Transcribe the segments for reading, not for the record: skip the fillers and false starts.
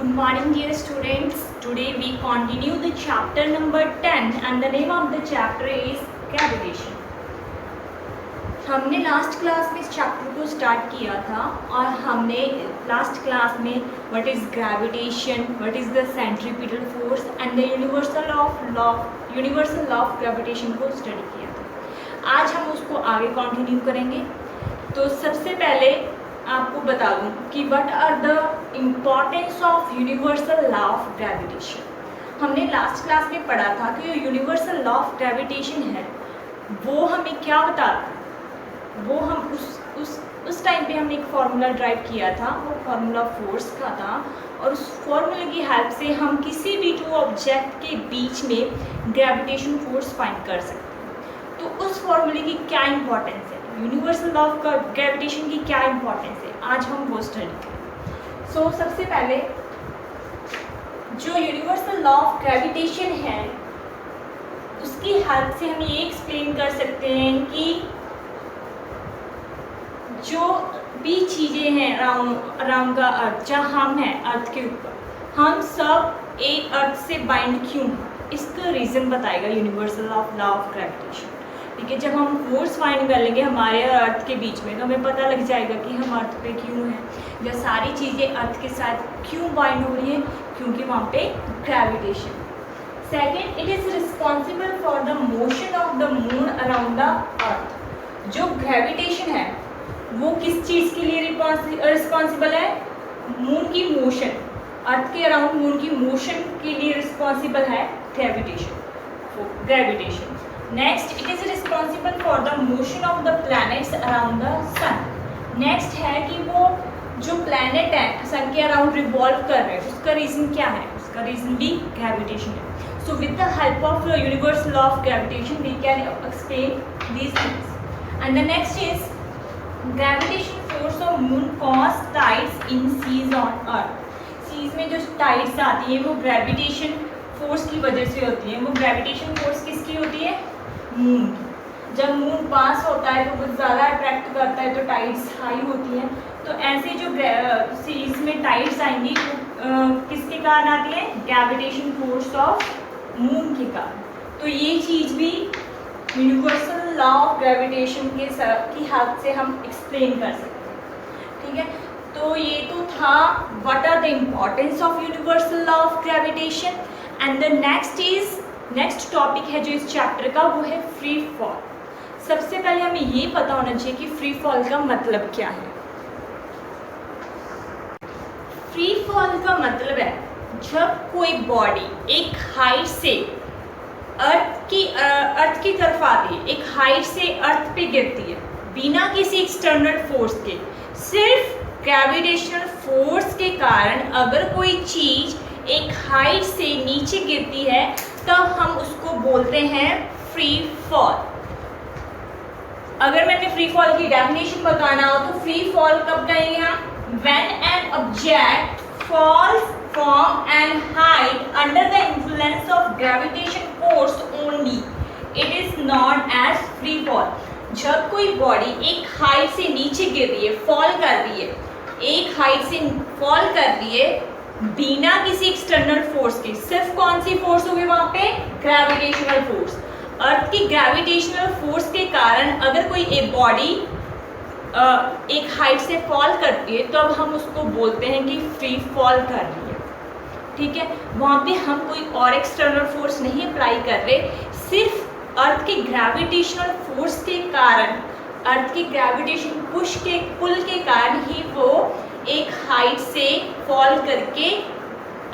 Good morning, dear students. Today we continue the chapter number 10 and the name of the chapter is gravitation. हमने last class में इस chapter को start किया था और हमने लास्ट क्लास में what is gravitation, what is the centripetal force and the universal law of gravitation को स्टडी किया था। आज हम उसको आगे कंटिन्यू करेंगे। तो सबसे पहले आपको बता दूं कि what are the importance of universal law of gravitation. हमने लास्ट क्लास में पढ़ा था कि जो यूनिवर्सल लॉ ऑफ ग्रेविटेशन है वो हमें क्या बताता है। वो हम उस टाइम पे हमने एक फार्मूला ड्राइव किया था, वो फार्मूला फोर्स का था और उस फार्मूले की हेल्प से हम किसी भी टू ऑब्जेक्ट के बीच में ग्रेविटेशन फोर्स फाइंड कर सकते हैं। तो उस फार्मूले की क्या इंपॉर्टेंस है, यूनिवर्सल लॉ ऑफ ग्रेविटेशन की क्या इंपॉर्टेंस है, आज हम वो स्टडी करें। सो सबसे पहले जो यूनिवर्सल लॉ ऑफ ग्रेविटेशन है उसकी हेल्प से हम ये एक्सप्लेन कर सकते हैं कि जो भी चीज़ें हैं अराउंड का अर्थ, जहाँ हम हैं अर्थ के ऊपर, हम सब एक अर्थ से बाइंड क्यों हैं, इसका रीज़न बताएगा यूनिवर्सल लॉ ऑफ ग्रेविटेशन। ठीक है, जब हम फोर्स फाइंड कर लेंगे हमारे अर्थ के बीच में तो हमें पता लग जाएगा कि हम अर्थ पे क्यों हैं, या सारी चीज़ें अर्थ के साथ क्यों बाइंड हो रही हैं, क्योंकि वहाँ पे gravitation. Second, it is responsible for the motion of the moon around the earth. जो ग्रेविटेशन है वो किस चीज़ के लिए रिस्पॉन्सिबल है, मून की मोशन, अर्थ के अराउंड मून की मोशन के लिए रिस्पॉन्सिबल है gravitation. Next, it is responsible for the motion of the planets around the sun. Next है कि वो जो प्लैनेट है सन के अराउंड रिवॉल्व कर रहे हैं, उसका रीज़न क्या है, उसका रीज़न भी ग्रेविटेशन है। So with the help of universal law of gravitation we can explain these things. And the next is gravitation force of moon cause tides in seas on earth. Seas में जो tides आती है वो gravitation force की वजह से होती है। वो ग्रेविटेशन फोर्स किसकी होती है, मून की। जब मून पास होता है तो बहुत ज़्यादा अट्रैक्ट करता है तो टाइड्स हाई होती हैं। तो ऐसे जो सीज में टाइड्स आएंगी वो किसके कारण आती है, ग्रेविटेशन फोर्स ऑफ मून के कारण। तो ये चीज़ भी यूनिवर्सल लॉ ऑफ ग्रेविटेशन की हेल्प से हम एक्सप्लेन कर सकते हैं। ठीक है, तो ये तो था what are the importance of universal law of gravitation. And the next topic है जो इस चैप्टर का, वो है फ्री फॉल। सबसे पहले हमें ये पता होना चाहिए कि फ्री फॉल का मतलब क्या है। फ्री फॉल का मतलब है जब कोई बॉडी एक हाइट से अर्थ की तरफ आती है, एक हाइट से अर्थ पे गिरती है बिना किसी एक्सटर्नल फोर्स के, सिर्फ ग्रेविटेशनल फोर्स के कारण अगर कोई चीज़ एक हाइट से नीचे गिरती है तब हम उसको बोलते हैं फ्री फॉल। अगर मैंने फ्री फॉल की डेफिनेशन बताना हो तो फ्री फॉल कब कहेंगे हम, when an object falls from an height under the influence of gravitation force only, it is known as free fall। जब कोई बॉडी एक हाइट से नीचे गिर रही है, फॉल कर रही है, एक हाइट से फॉल कर रही है बिना किसी एक्सटर्नल फोर्स के, सिर्फ कौन सी फोर्स होगी वहाँ पे, ग्रेविटेशनल फोर्स। अर्थ की ग्रेविटेशनल फोर्स के कारण अगर कोई एक बॉडी एक हाइट से फॉल करती है तो अब हम उसको बोलते हैं कि फ्री फॉल कर रही है। ठीक है, वहाँ पे हम कोई और एक्सटर्नल फोर्स नहीं अप्लाई कर रहे, सिर्फ अर्थ के ग्रेविटेशनल फोर्स के कारण, अर्थ की ग्रेविटेशन पुल के कारण ही वो एक हाइट से फॉल करके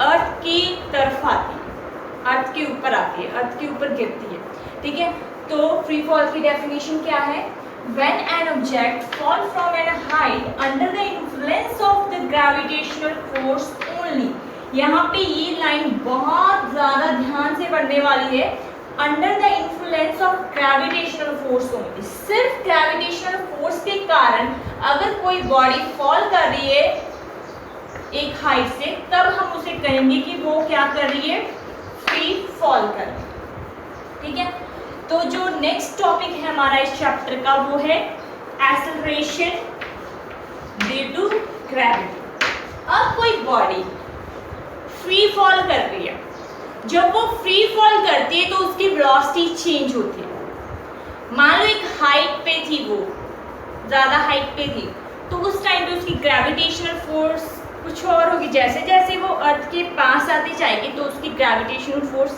अर्थ की तरफ आती है, अर्थ के ऊपर आती है, अर्थ के ऊपर गिरती है। ठीक है, तो फ्री फॉल की डेफिनेशन क्या है, when an object falls from a height under the influence of the gravitational force only। यहाँ पे ये लाइन बहुत ज़्यादा ध्यान से पढ़ने वाली है, under the influence of gravitational force only, सिर्फ ग्रेविटेशनल फोर्स के कारण अगर कोई बॉडी फॉल कर रही है एक हाइट से तब हम उसे कहेंगे कि वो क्या कर रही है, फ्री फॉल कर रही है। ठीक है, तो जो नेक्स्ट टॉपिक है हमारा इस चैप्टर का वो है एक्सेलरेशन ड्यू टू ग्रेविटी। अब कोई बॉडी फ्री फॉल कर रही है, जब वो फ्री फॉल करती है तो उसकी वेलोसिटी चेंज होती है। मान लो एक हाइट पे थी, वो ज़्यादा हाइट पे थी, तो उस टाइम पे उसकी ग्रेविटेशनल फोर्स कुछ और होगी। जैसे जैसे वो अर्थ के पास आती जाएगी तो उसकी ग्रेविटेशनल फोर्स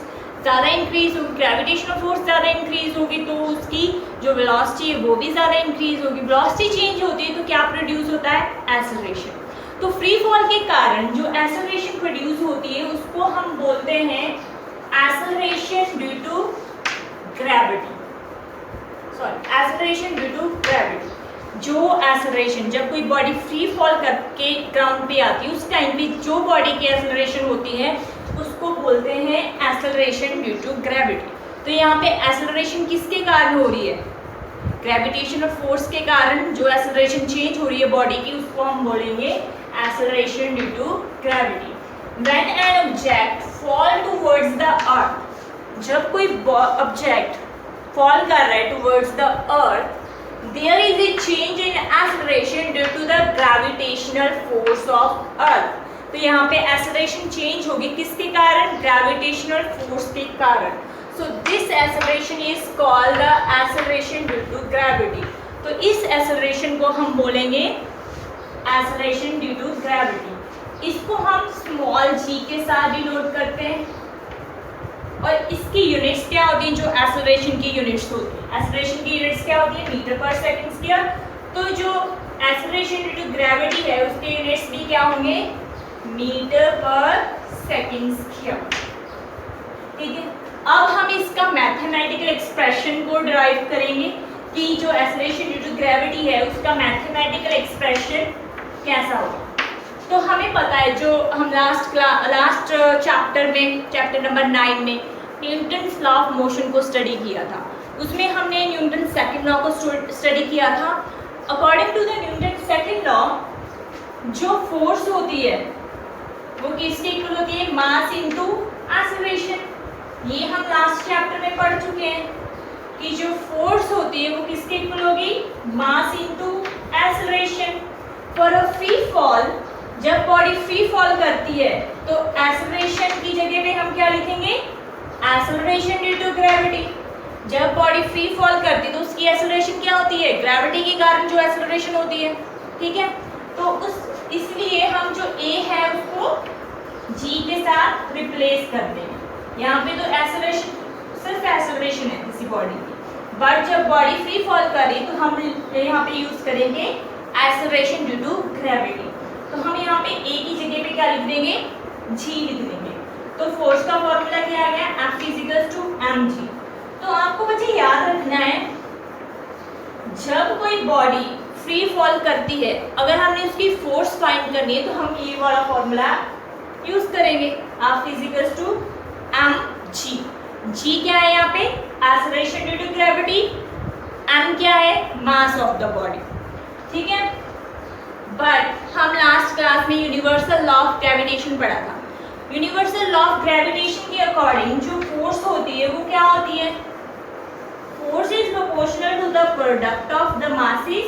ज़्यादा इंक्रीज होगी, ग्रेविटेशनल फोर्स ज़्यादा इंक्रीज होगी तो उसकी जो वेलोसिटी है वो भी ज़्यादा इंक्रीज होगी। वेलोसिटी चेंज होती है तो क्या प्रोड्यूस होता है? एक्सेलरेशन। तो फ्री फॉल के कारण जो एक्सेलरेशन प्रोड्यूस होती है उसको हम बोलते हैं acceleration due to gravity, sorry acceleration due to gravity. जो एक्सेलरेशन, जब कोई बॉडी फ्री फॉल करके ग्राउंड पे आती है उस टाइम पे जो बॉडी की एक्सेलरेशन होती है उसको बोलते हैं एक्सेलरेशन ड्यू टू ग्रेविटी। तो यहाँ पे एक्सेलरेशन किसके कारण हो रही है? ग्रेविटेशनल फोर्स के कारण जो एक्सेलरेशन चेंज हो रही है बॉडी की उसको हम बोलेंगे acceleration due to gravity. When an object fall towards the earth, जब कोई ऑब्जेक्ट फॉल कर रहा है towards the earth, there is a change in acceleration due to the gravitational force of earth। तो यहाँ पे acceleration change होगी किसके कारण? gravitational force के कारण। so this acceleration is called the acceleration due to gravity। तो इस acceleration को हम बोलेंगे acceleration due to gravity। इसको हम small g के साथ डिनोट करते हैं और इसकी यूनिट्स क्या होती हैं? जो एक्सेलरेशन की यूनिट्स होती है, एक्सेलरेशन की यूनिट्स क्या होती है? मीटर पर सेकंड स्क्वायर। तो जो एक्सेलरेशन ड्यू टू ग्रेविटी है उसके यूनिट्स भी क्या होंगे? मीटर पर सेकंड स्क्वायर। ठीक है, अब हम इसका मैथमेटिकल एक्सप्रेशन को डिराइव करेंगे कि जो एक्सेलरेशन ड्यू टू ग्रेविटी है उसका मैथमेटिकल एक्सप्रेशन कैसा होगा। तो हमें पता है, जो हम लास्ट चैप्टर में, चैप्टर नंबर 9 में न्यूटन्स लॉ ऑफ मोशन को स्टडी किया था, उसमें हमने न्यूटन सेकंड लॉ को स्टडी किया था। According to the Newton second law, जो फोर्स होती है वो किसके इक्वल होती है? Mass into acceleration. ये हम लास्ट चैप्टर में पढ़ चुके हैं कि जो फोर्स होती है वो किसके इक्वल होगी? मास into acceleration. For a free fall, जब बॉडी फ्री फॉल करती है तो एक्सेलरेशन की जगह पे हम क्या लिखेंगे? Acceleration due to gravity. जब बॉडी फ्री फॉल करती है तो उसकी एक्सेलरेशन क्या होती है? ग्रेविटी के कारण जो एक्सेलरेशन होती है। ठीक है, तो इसलिए हम जो ए है उसको जी के साथ रिप्लेस कर देंगे। यहाँ पे तो एक्सेलरेशन, सिर्फ एक्सेलरेशन है किसी बॉडी की, बट जब बॉडी फ्री फॉल कर रही तो हम यहाँ पे यूज करेंगे एक्सेलरेशन ड्यू टू ग्रेविटी। तो हम यहाँ पे ए की जगह पे क्या लिख देंगे? जी लिख देंगे। तो फोर्स का फॉर्मूला क्या आ गया? F = mg। तो आपको बच्चे याद रखना है, जब कोई बॉडी फ्री फॉल करती है, अगर हमने उसकी फोर्स फाइंड करनी है तो हम ये वाला फॉर्मूला यूज करेंगे, F = mg। g क्या है यहाँ पे? Acceleration due to gravity. m क्या है? Mass of the body. ठीक है, बट हम लास्ट क्लास में यूनिवर्सल लॉ ऑफ ग्रेविटेशन पढ़ा था। यूनिवर्सल लॉ ऑफ ग्रेविटेशन के अकॉर्डिंग जो फोर्स होती है वो क्या होती है? Force is proportional to the product of the masses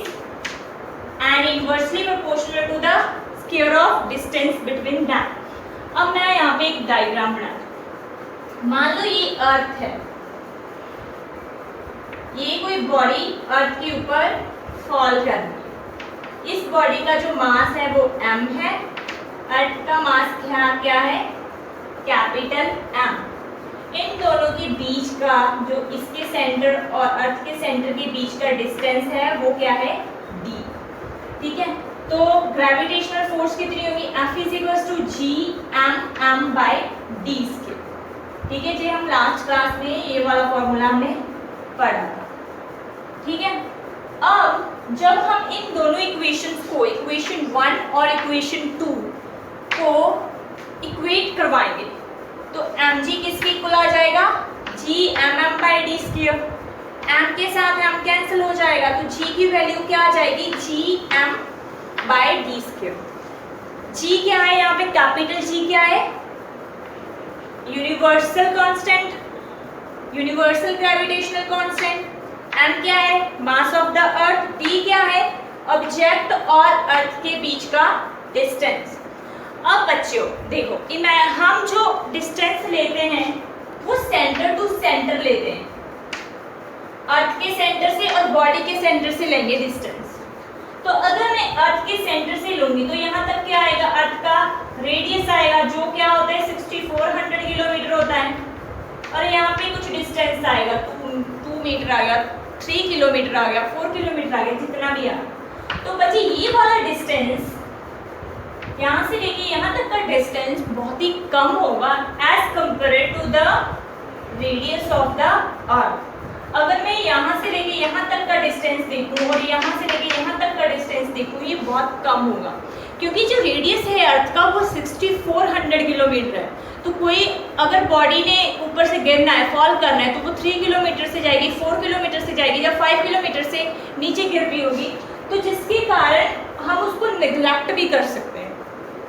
and inversely proportional to the square of distance between them. अब मैं यहाँ पे एक डायग्राम बनाती हूँ। मान लो ये अर्थ है, ये कोई बॉडी अर्थ के ऊपर फॉल कर रही है। इस बॉडी का जो मास है वो m है, अर्थ का मास क्या है? Capital M। इन दोनों के बीच का जो इसके सेंटर और अर्थ के सेंटर के बीच का डिस्टेंस है वो क्या है? d। ठीक है, तो ग्रेविटेशनल फोर्स कितनी होगी? F = Gm/m/d²। ठीक है जी, हम लास्ट क्लास में ये वाला फॉर्मूला हमने पढ़ा था। ठीक है, अब जब हम इन दोनों इक्वेशंस को, इक्वेशन 1 और इक्वेशन 2 को इक्वेट करवाएंगे तो mg किसके इक्वल आ जाएगा? Gmm/d²। m के साथ m कैंसिल हो जाएगा तो g की वैल्यू क्या आ जाएगी? Gm/d²। g क्या है यहाँ पे? कैपिटल G क्या है? Universal constant, universal gravitational constant. m क्या है? Mass of the earth. d क्या है? ऑब्जेक्ट और अर्थ के बीच का डिस्टेंस। अब बच्चों देखो, हम जो डिस्टेंस लेते हैं वो सेंटर टू सेंटर लेते हैं, अर्थ के सेंटर से और बॉडी के सेंटर से लेंगे डिस्टेंस। तो अगर मैं अर्थ के सेंटर से लूंगी तो यहाँ तक क्या आएगा, अर्थ का रेडियस आएगा जो क्या होता है 6400 किलोमीटर होता है, और यहाँ पे कुछ डिस्टेंस आएगा 2 मीटर आ गया, 3 किलोमीटर आ गया, 4 किलोमीटर आ गया, जितना भी आ। तो बच्चे ये वाला डिस्टेंस यहाँ से लेके यहाँ तक का डिस्टेंस बहुत ही कम होगा as compare to the radius of the earth. अगर मैं यहाँ से लेके यहाँ तक का डिस्टेंस देखूँ और यहाँ से लेके यहाँ तक का डिस्टेंस देखूँ, ये बहुत कम होगा, क्योंकि जो रेडियस है अर्थ का वो 6400 किलोमीटर है। तो कोई अगर बॉडी ने ऊपर से गिरना है, फॉल करना है, तो वो 3 किलोमीटर से जाएगी, 4 किलोमीटर से जाएगी, या 5 किलोमीटर से नीचे गिर रही होगी, तो जिसके कारण हम उसको नेग्लेक्ट भी कर सकते हैं।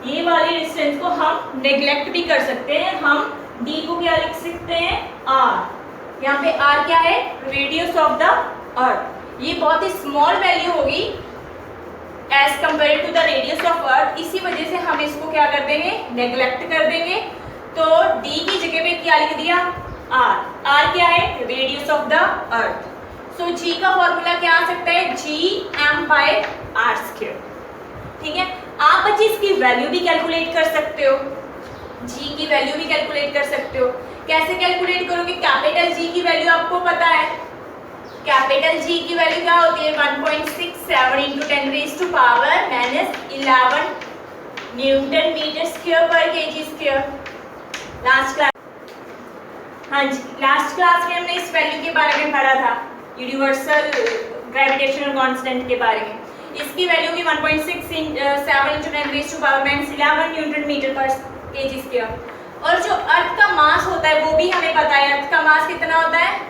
ये वाली डिस्टेंस को हम नेग्लेक्ट भी कर सकते हैं। हम डी को क्या लिख सकते हैं, आर। यहाँ पे आर क्या है, रेडियस ऑफ द अर्थ। ये बहुत ही स्मॉल वैल्यू होगी as compare to the radius of earth, इसी वजह से हम इसको क्या कर देंगे, नेग्लेक्ट कर देंगे। तो डी की जगह पे क्या लिख दिया, आर। आर क्या है, radius of the earth. So G का फॉर्मूला क्या आ सकता है, G M by R square. ठीक है, आप बच्चे इसकी वैल्यू भी कैलकुलेट कर सकते हो, जी की वैल्यू भी कैलकुलेट कर सकते हो। कैसे कैलकुलेट करोगे, कैपिटल जी की वैल्यू आपको पता है, कैपिटल जी की वैल्यू क्या होती है 1.67 इंटू 10⁻⁻11 न्यूटन मीटर स्क्वायर पर केजी स्क्वायर। लास्ट क्लास, हाँ जी, लास्ट क्लास में हमने इस वैल्यू के बारे में पढ़ा था, यूनिवर्सल ग्रेविटेशनल कांस्टेंट के बारे में। इसकी वैल्यू की 1.67 इंटू 10⁻⁻11 न्यूटन मीटर पर केजी स्क्वायर। और जो अर्थ का मास होता है वो भी हमें पता है, अर्थ का मास कितना होता है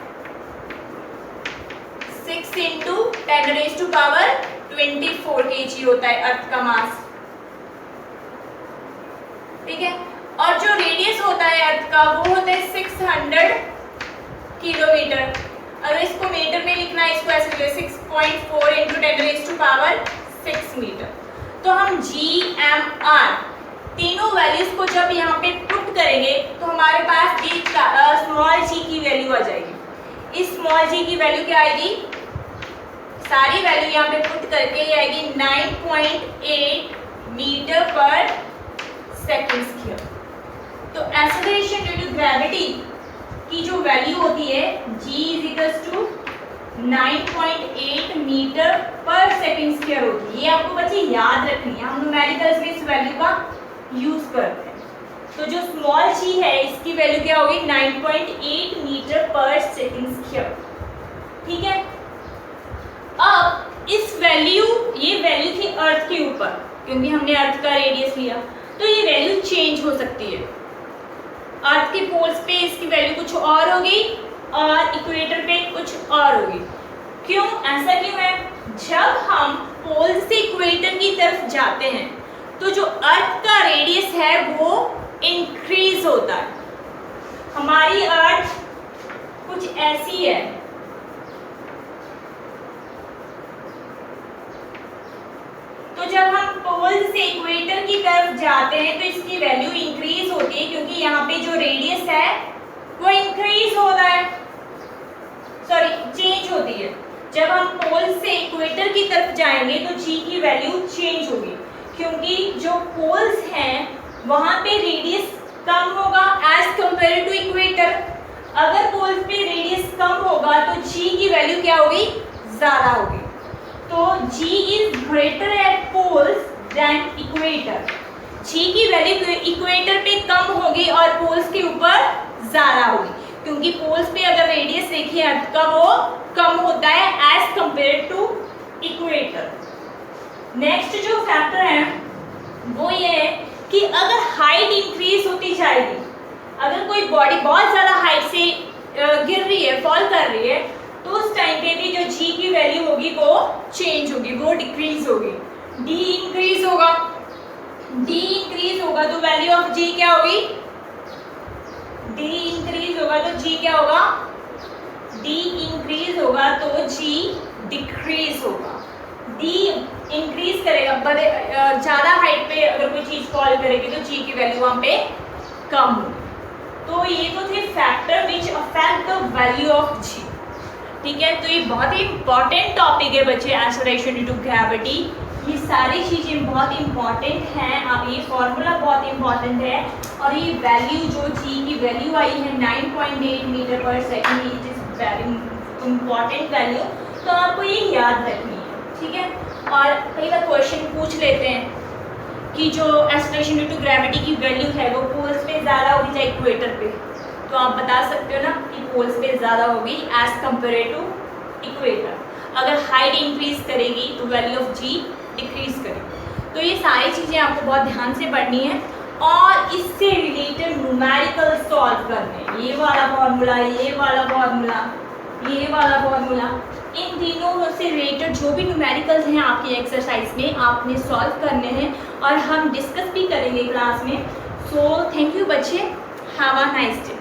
6 इंटू 10⁻24 केजी होता है अर्थ का मास। ठीक है, और जो रेडियस होता है अर्थ का वो होता है 600 किलोमीटर। अगर इसको मीटर में लिखना है, इसको ऐसे लिखिए 6.4 इंटू 10⁻6 मीटर। तो हम जी एम आर तीनों वैल्यूज को जब यहाँ पे पुट करेंगे तो हमारे पास स्मॉल जी की वैल्यू आ जाएगी। इस स्मॉल जी की वैल्यू क्या आएगी, सारी वैल्यू यहाँ पे पुट करके ये आएगी 9.8 मीटर पर सेकेंड स्क्वायर। तो एक्सेलरेशन ड्यू टू ग्रेविटी की जो वैल्यू होती है g = 9.8 मीटर पर सेकेंड स्क्वायर होती है। ये आपको बच्चे याद रखनी है, हम न्यूमेरिकल्स में इस वैल्यू का यूज करते हैं। तो जो स्मॉल g है इसकी वैल्यू क्या होगी 9.8 मीटर पर सेकेंड स्क्वायर। ठीक है, अब इस वैल्यू, ये वैल्यू थी अर्थ के ऊपर, क्योंकि हमने अर्थ का रेडियस लिया, तो ये वैल्यू चेंज हो सकती है। अर्थ के पोल्स पे इसकी वैल्यू कुछ और होगी और इक्वेटर पे कुछ और होगी। क्यों, ऐसा क्यों है, जब हम पोल से इक्वेटर की तरफ जाते हैं तो जो अर्थ का रेडियस है वो इंक्रीज होता है। हमारी अर्थ कुछ ऐसी है, तो जब हम पोल से इक्वेटर की तरफ जाते हैं तो इसकी वैल्यू इंक्रीज होती है, क्योंकि यहाँ पे जो रेडियस है वो इंक्रीज हो रहा है, सॉरी चेंज होती है। जब हम पोल से इक्वेटर की तरफ जाएंगे तो जी की वैल्यू चेंज होगी, क्योंकि जो पोल्स हैं वहाँ पे रेडियस कम होगा एज कंपेयर टू इक्वेटर। अगर पोल्स पे रेडियस कम होगा तो जी की वैल्यू क्या होगी, ज़्यादा होगी। तो G is greater at poles than equator। G की वैल्यू इक्वेटर पे कम होगी और पोल्स के ऊपर ज़्यादा होगी, क्योंकि पोल्स पे अगर रेडियस देखिए अर्थ का वो कम होता है as compare to equator. Next जो फैक्टर है वो ये है कि अगर हाइट इंक्रीज होती जाएगी, अगर कोई बॉडी बहुत ज़्यादा हाइट से गिर रही है, फॉल कर रही है, तो उस टाइम पे भी जो g की वैल्यू होगी वो चेंज होगी, वो डिक्रीज होगी। d इंक्रीज होगा, d इंक्रीज होगा तो वैल्यू ऑफ g क्या होगी, d इंक्रीज होगा तो g क्या होगा, d इंक्रीज होगा तो g डिक्रीज होगा। d इंक्रीज करेगा, ज़्यादा हाइट पे अगर अगर कोई चीज़ फॉल करेगी तो जी की वैल्यू वहाँ पे कम होगी। तो ये तो थे factor which affect the value of G. ठीक है, तो ये बहुत ही इंपॉर्टेंट टॉपिक है बच्चे, एक्सेलरेशन ड्यू टू ग्रेविटी। ये सारी चीज़ें बहुत इंपॉर्टेंट हैं। अब ये फॉर्मूला बहुत इंपॉर्टेंट है और ये वैल्यू जो जी की वैल्यू आई है 9.8 मीटर पर second, it is very important value, तो आपको ये याद रखनी है। ठीक है, और कई बार क्वेश्चन पूछ लेते हैं कि जो एक्सेलरेशन ड्यू टू ग्रेविटी की वैल्यू है वो पोल्स पे ज़्यादा होगी चाहे इक्वेटर पे, तो आप बता सकते हो ना कि पोल्स पे ज़्यादा होगी एज कम्पेयर टू इक्वेटर। अगर हाइट इंक्रीज करेगी तो वैल्यू ऑफ जी डिक्रीज करेगी। तो ये सारी चीज़ें आपको बहुत ध्यान से पढ़नी है और इससे रिलेटेड न्यूमेरिकल सॉल्व करने, ये वाला फॉर्मूला, ये वाला फॉर्मूला, ये वाला फॉर्मूला, इन तीनों से रिलेटेड जो भी न्यूमेरिकल्स हैं आपकी एक्सरसाइज में आपने सॉल्व करने हैं और हम डिस्कस भी करेंगे क्लास में। सो थैंक यू बच्चे, हैव अ नाइस डे।